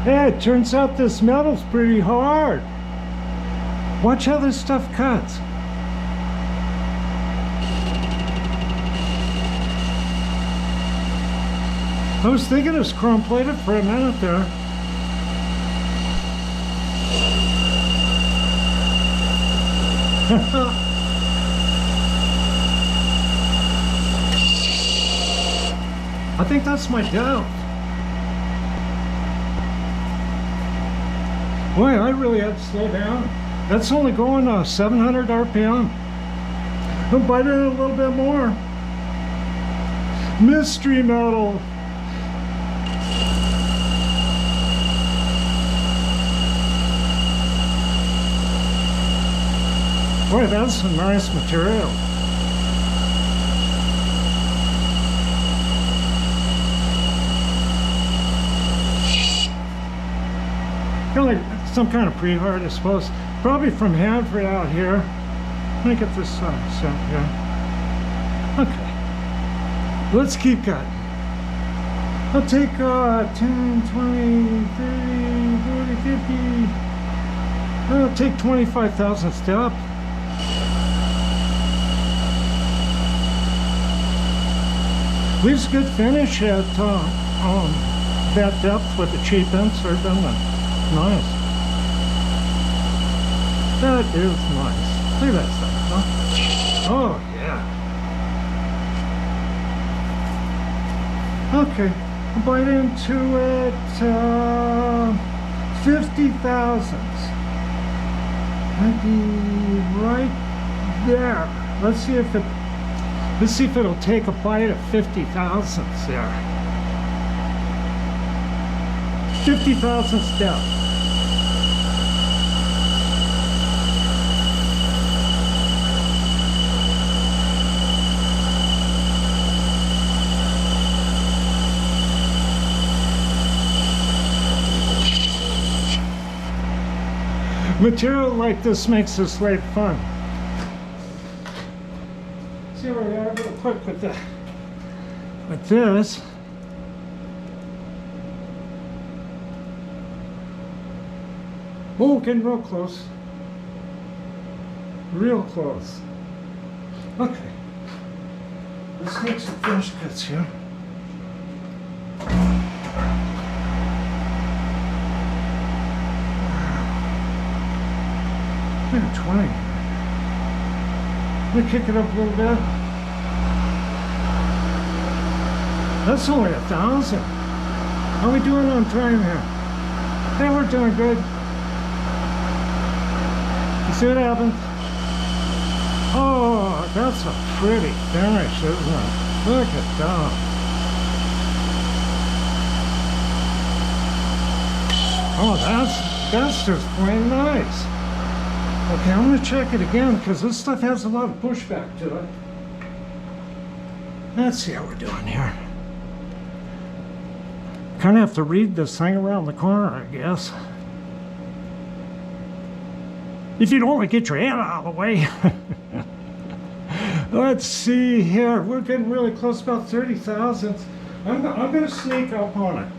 Yeah, it turns out this metal's pretty hard. Watch how this stuff cuts. I was thinking it was chrome plated for a minute there. I think that's my doubt. Boy, I really had to slow down. That's only going 700 RPM. I'll bite it a little bit more. Mystery metal. Boy, that's some nice material. Kind of some kind of pre-hard, I suppose. Probably from Hanford out here. Let me get this set here. Okay. Let's keep cutting. I'll take 10, 20, 30, 40, 50. I'll take 25,000 step. Leaves a good finish at that depth with the cheap insert, doesn't it? Nice. That is nice. Look at that stuff, huh? Oh, yeah. Okay, I'll bite into it 50 thousandths. I'd be right there. Let's see if it'll take a bite at 50 thousandths there. 50 thousandths depth. Material like this makes this lathe fun. See where we are real quick with this. Oh, getting real close. Real close. Okay. Let's make some finish cuts here. Yeah, 20. Let me kick it up a little bit. That's only 1,000. How are we doing on time here? Hey, we're doing good. You see what happens? Oh, that's a pretty finish, isn't it? Look at that. Oh, that's just plain nice. Okay, I'm going to check it again because this stuff has a lot of pushback to it. Let's see how we're doing here. Kind of have to read this thing around the corner, I guess. If you don't want to get your hand out of the way. Let's see here. We're getting really close, about 30 thousandths. I'm going to sneak up on it.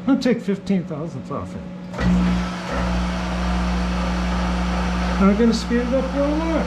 I'm going to take 15 thousandths off it. I'm going to speed it up a little more.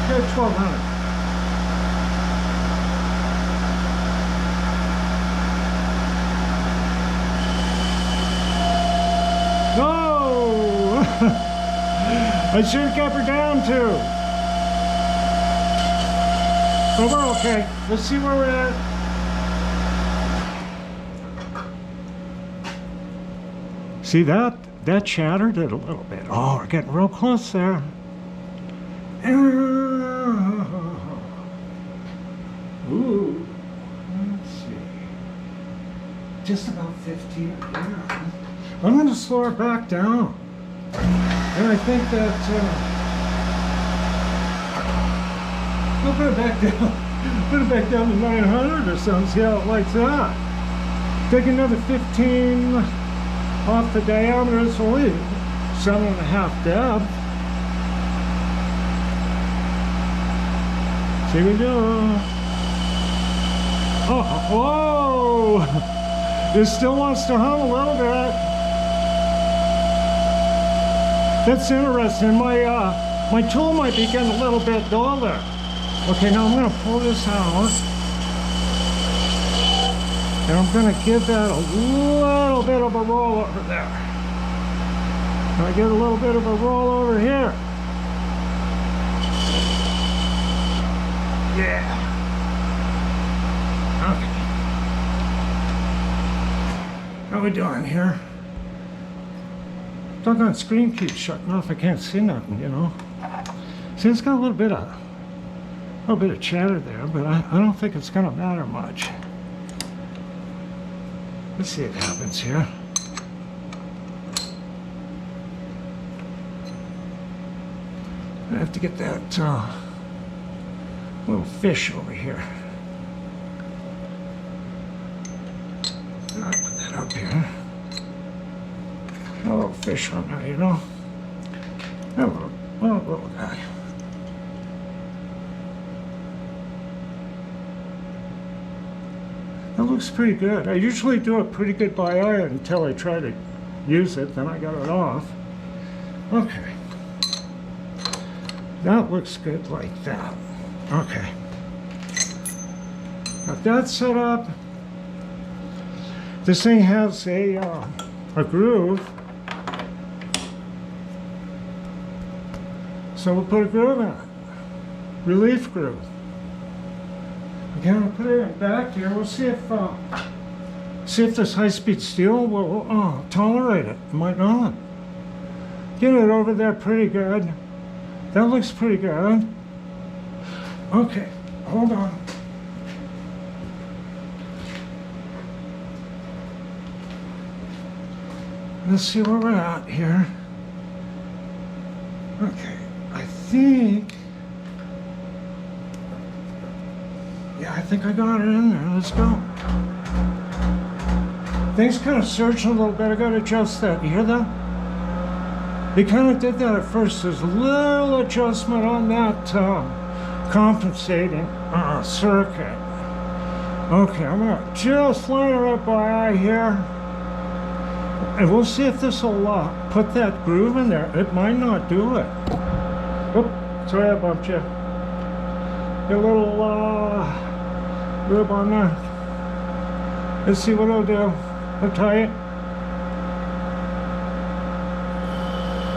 Get 1,200. No! I should have kept her down too. But we're okay. Let's see where we're at. See that? That shattered it a little bit. Oh, we're getting real close there. Ooh. Let's see. Just about 15 again. I'm going to slow it back down. And I think that I'll put it back down. Put it back down to 900 or something. See how it lights up. Take another 15 off the diameter. It's only 7.5 depth. See we go. Oh, whoa! It still wants to hum a little bit. That's interesting. My tool might be getting a little bit duller. Okay, now I'm going to pull this out. And I'm going to give that a little bit of a roll over there. And I get a little bit of a roll over here. Yeah. Okay. How are we doing here? Doggone screen keeps shutting off. I can't see nothing, you know. See, it's got a little bit of chatter there, but I don't think it's going to matter much. Let's see what happens here. I have to get that little fish over here. I'll put that up here. A little fish on there, you know. A little guy. That looks pretty good. I usually do it pretty good by eye until I try to use it, then I got it off. Okay. That looks good like that. Okay. Got that set up. This thing has a groove. So we'll put a groove in it. Relief groove. Again, I'll put it in back here. We'll see if this high-speed steel will tolerate it. It might not. Get it over there pretty good. That looks pretty good. Okay, hold on. Let's see where we're at here. Okay, I think I got it in there. Let's go. Things kind of surging a little bit. I got to adjust that. You hear that? They kind of did that at first. There's a little adjustment on that compensating circuit. Okay, I'm going to just line it up by eye here. And we'll see if this will put that groove in there. It might not do it. Oop, sorry I bumped you. A little groove on there. Let's see what it'll do. I'll try it.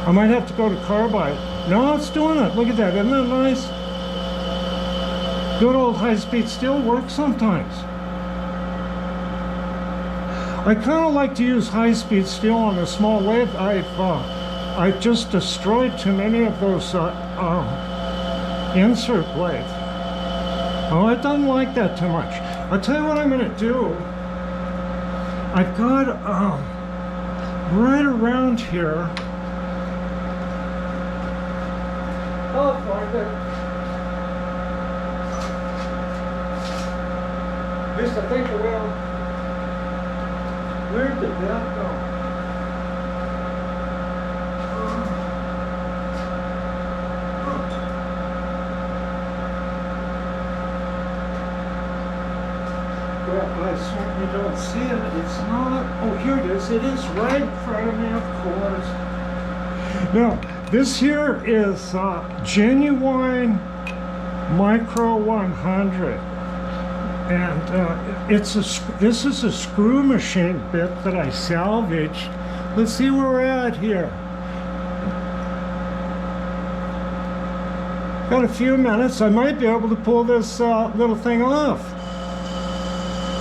I might have to go to carbide. No, it's doing it. Look at that. Isn't that nice? Good old high-speed steel works sometimes. I kind of like to use high-speed steel on a small lathe. I've just destroyed too many of those insert blades. Oh, I don't like that too much. I'll tell you what I'm going to do. I've got right around here. I'll find it. At least I think I will. Where did that go? Well, I certainly don't see it. It's not. Oh, here it is. It is right in front of me, of course. Now, this here is genuine Micro 100. And this is a screw machine bit that I salvaged. Let's see where we're at here. Got a few minutes. I might be able to pull this little thing off.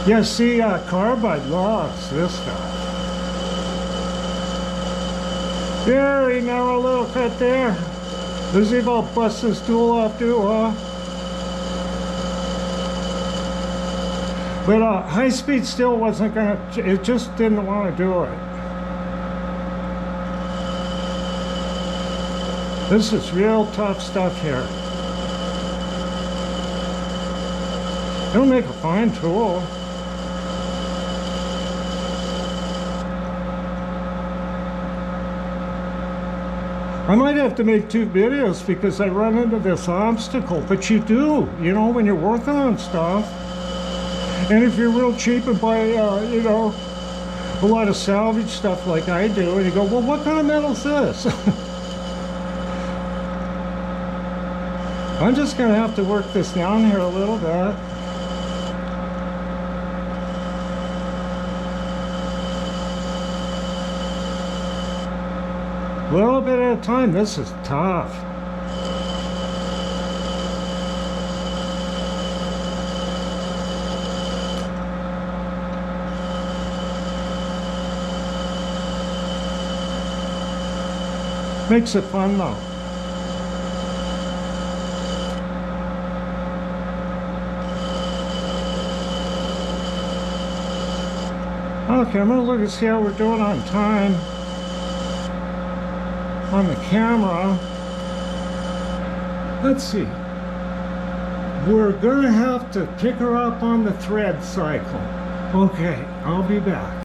Yeah, see, carbide loves this stuff. Very narrow little cut there. Let's see if I'll bust this tool off too, huh? But high-speed steel wasn't gonna, it just didn't want to do it. This is real tough stuff here. It'll make a fine tool. I might have to make 2 videos because I run into this obstacle, but you do, you know, when you're working on stuff. And if you're real cheap and buy, you know, a lot of salvage stuff like I do, and you go, well, what kind of metal's this? I'm just gonna have to work this down here a little bit. A little bit at a time. This is tough. Makes it fun though. Okay, I'm gonna look and see how we're doing on time on the camera. Let's see. We're gonna have to pick her up on the thread cycle. Okay, I'll be back.